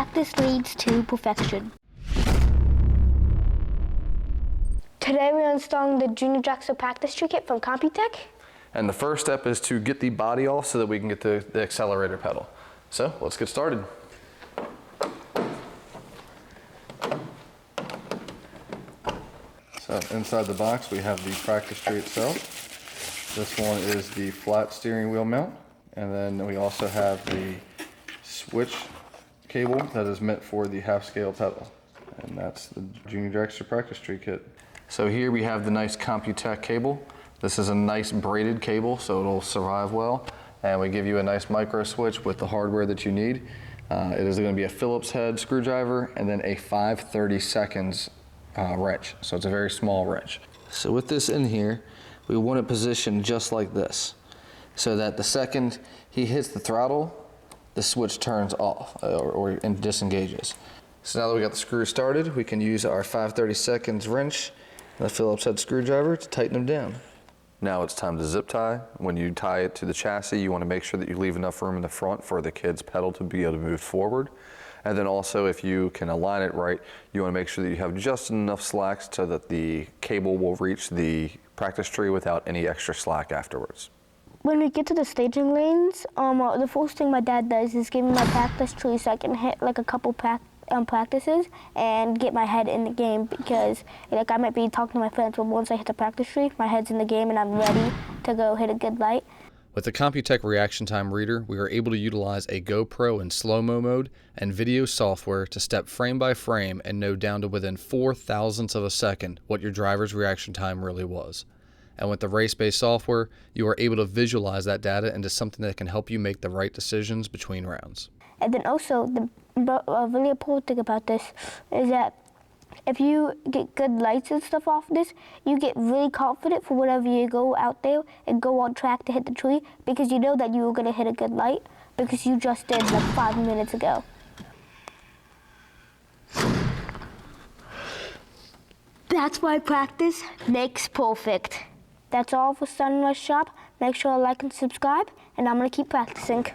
Practice leads to perfection. Today we're installing the Junior Dragster practice tree kit from Computech. And the first step is to get the body off so that we can get the accelerator pedal. So let's get started. So inside the box we have the practice tree itself. This one is the flat steering wheel mount, and then we also have the switch cable that is meant for the half-scale pedal. And that's the Junior Dragster practice tree kit. So here we have the nice Computech cable. This is a nice braided cable, so it'll survive well. And we give you a nice micro switch with the hardware that you need. It is going to be a Phillips head screwdriver and then a 5/32 wrench. So it's a very small wrench. So with this in here, we want it positioned just like this, so that the second he hits the throttle, the switch turns off and disengages. So now that we got the screw started, we can use our 5/32 wrench and the Phillips head screwdriver to tighten them down. Now it's time to zip tie. When you tie it to the chassis, you want to make sure that you leave enough room in the front for the kid's pedal to be able to move forward. And then also, if you can align it right, you want to make sure that you have just enough slacks so that the cable will reach the practice tree without any extra slack afterwards. When we get to the staging lanes, the first thing my dad does is give me my practice tree so I can hit like a couple practices and get my head in the game, because like I might be talking to my friends, but once I hit the practice tree, my head's in the game and I'm ready to go hit a good light. With the Computech Reaction Time Reader, we are able to utilize a GoPro in slow-mo mode and video software to step frame by frame and know down to within 0.004 of a second what your driver's reaction time really was. And with the race-based software, you are able to visualize that data into something that can help you make the right decisions between rounds. And then also, the really important thing about this is that if you get good lights and stuff off this, you get really confident for whenever you go out there and go on track to hit the tree, because you know that you were going to hit a good light because you just did like 5 minutes ago. That's why practice makes perfect. That's all for Sunrise Shop. Make sure to like and subscribe, and I'm going to keep practicing.